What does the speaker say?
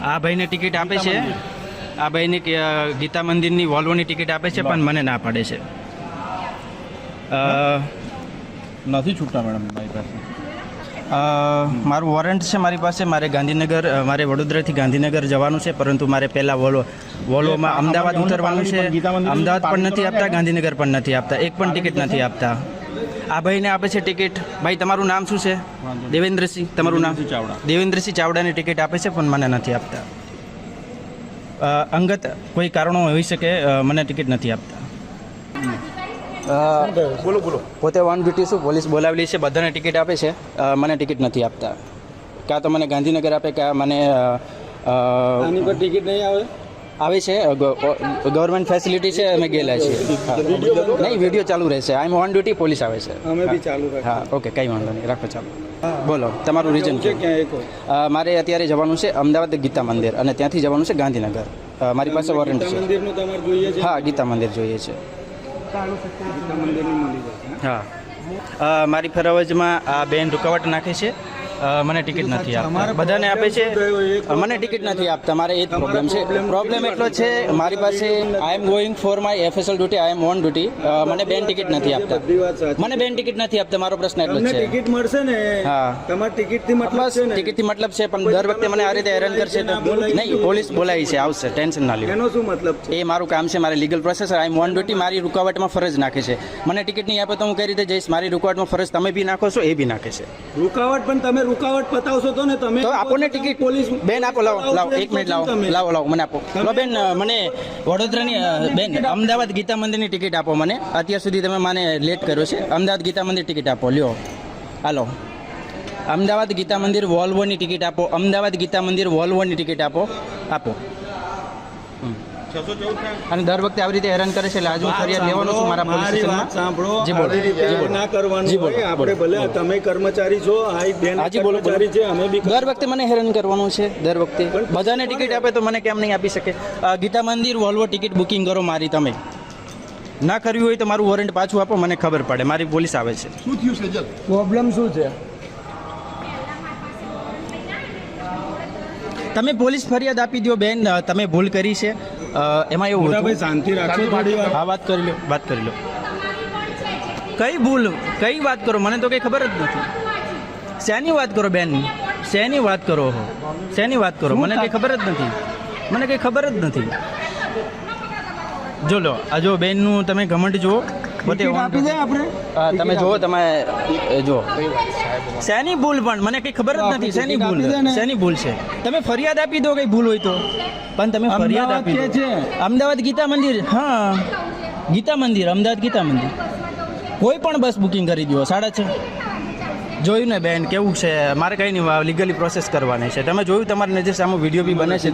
આ ભાઈને ટિકિટ આપે છે, આ ભાઈને ગીતા મંદિરની વોલ્વોની ટિકિટ આપે છે, પણ મને ના પાડે છે. નથી છૂટતા મેડમ મારી પાસે. મારું વોરંટ છે મારી પાસે. મારે ગાંધીનગર, મારે વડોદરાથી ગાંધીનગર જવાનું છે, પરંતુ મારે પહેલાં વોલ્વોમાં અમદાવાદ ઉતરવાનું છે. અમદાવાદ પણ નથી આપતા, ગાંધીનગર પણ નથી આપતા, એક પણ ટિકિટ નથી આપતા. આ ભાઈને આપે છે ટિકિટ. ભાઈ તમારું નામ શું છે? દેવેન્દ્રસિંહ. તમારું નામ? ચાવડા. દેવેન્દ્રસિંહ ચાવડાની ટિકિટ આપે છે, પણ મને નથી આપતા. અંગત કોઈ કારણો હોઈ શકે, મને ટિકિટ નથી આપતા. બોલો બોલો. પોતે ઓન ડ્યુટી છું, પોલીસ બોલાવેલી છે, બધાને ટિકિટ આપે છે, મને ટિકિટ નથી આપતા. કાં તો મને ગાંધીનગર આપે, કાં મને આની પર ટિકિટ નહીં આવે? આવે છે. ગવર્મેન્ટ ફેસિલિટી છે, અમે ગયેલા છીએ. નહીં, વિડીયો ચાલુ રહેશે. આઈ એમ ઓન ડ્યુટી, પોલીસ આવે છે. અમે બી ચાલુ રાખીએ. હા, ઓકે, કંઈ વાંધો નહીં, રાખો ચાલો. બોલો, તમારું રીઝન છે છે? ક્યાં એક મારે અત્યારે જવાનું છે અમદાવાદ ગીતા મંદિર, અને ત્યાંથી જવાનું છે ગાંધીનગર. મારી પાસે વોરંટ છે. મંદિરનું તમારે જોઈએ છે? હા, ગીતા મંદિર જોઈએ છે. ગીતા મંદિરની મળી જશે. હા, મારી ફરજમાં આ બેન રૂકાવટ નાખે છે, મને ટિકિટ નથી આપતા. બધાને આપે છે, મને ટિકિટ નથી આપતા. મારે એ જ પ્રોબ્લેમ છે. પ્રોબ્લેમ એટલો છે મારી પાસે. I am going for my FSL duty, I am on duty. મને બેન ટિકિટ નથી આપતા. બધી વાત સાચી. મને બેન ટિકિટ નથી આપતા. મારો પ્રશ્ન એટલો જ તમને છે. ટિકિટ મળશે ને? હા. તમારે ટિકિટથી મતલબ બસ છે ને? ટિકિટથી મતલબ છે, પણ દર વખતે મને આ રીતે હેરાન કરશે તો નહીં. પોલીસ બોલાવી છે, આવશે, ટેન્શન ના લ્યો. એનો શું મતલબ છે? એ મારું કામ છે, મારે legal process. I am on duty. મારી રૂકાવટમાં ફરજ નાખે છે. મને ટિકિટ નહીં આપે તો હું કઈ રીતે જઈશ? મારી રૂકાવટમાં ફરજ તમે બી નાખો છો, એ બી નાખે છે. રૂકાવટ પણ તમે રૂકાવટ પતાવશો તો ને? તમે તો આપો ને ટિકિટ. પોલીસ બેન આપો, લાવો એક મિનિટ, લાવો મને આપો. લો બેન, મને વડોદરાની બેન અમદાવાદ ગીતા મંદિરની ટિકિટ આપો મને. અત્યાર સુધી તમે મને લેટ કર્યો છે. અમદાવાદ ગીતા મંદિર ટિકિટ આપો, લ્યો. હાલો, અમદાવાદ ગીતા મંદિર વોલ્વોની ટિકિટ આપો. અમદાવાદ ગીતા મંદિર વોલ્વોની ટિકિટ આપો. અને દર વખતે આવી રીતે હેરાન કરે છે, એટલે આજે હું ફરિયાદ લેવાનો છું મારા પોલીસ સ્ટેશનમાં. સાંભળો, જી બોલો. આવી રીતે ના કરવાનું હોય. આપણે ભલે તમે કર્મચારી છો, આ એક બેન કર્મચારી છે, અમે બી. દર વખતે મને હેરાન કરવાનું છે. દર વખતે બધાને ટિકિટ આપે તો મને કેમ નહીં આપી શકે? ગીતા મંદિર વોલ્વો ટિકિટ બુકિંગ કરો મારી. તમે ના કરવી હોય તો મારું વોરંટ પાછું આપો, મને ખબર પડે. મારી પોલીસ આવે છે. શું થયું છે? પ્રોબ્લેમ શું છે? તમે પોલીસ ફરિયાદ આપી દો બેન, તમે ભૂલ કરી છે. એમાં એવું હતું. ભાઈ શાંતિ રાખો થોડી વાર. હા, વાત કરી લો. કઈ ભૂલ, કઈ વાત કરો? મને તો કઈ ખબર જ નથી. શેની વાત કરો બેન? શેની વાત કરો? શેની વાત કરો? મને કઈ ખબર જ નથી. મને કઈ ખબર જ નથી. જો લો, આ જો બેનનું તમે ઘમંડ જુઓ. આપી દે આપણે. તમે જુઓ, તમે જુઓ. શેની ભૂલ? પણ મને કઈ ખબર જ નથી. શેની ભૂલ? શેની ભૂલ છે? તમે ફરિયાદ આપી દો કઈ ભૂલ હોય તો. પણ તમે ફરિયાદ આપી દો. અમદાવાદ ગીતા મંદિર. હા, ગીતા મંદિર, અમદાવાદ ગીતા મંદિર. કોઈ પણ બસ બુકિંગ કરી દો. 6:30. જોયું ને બેન કેવું છે? મારે કંઈ નહીં, લીગલી પ્રોસેસ કરવાની છે. તમે જોયું, તમારી નજર સામે વિડીયો બી બને છે.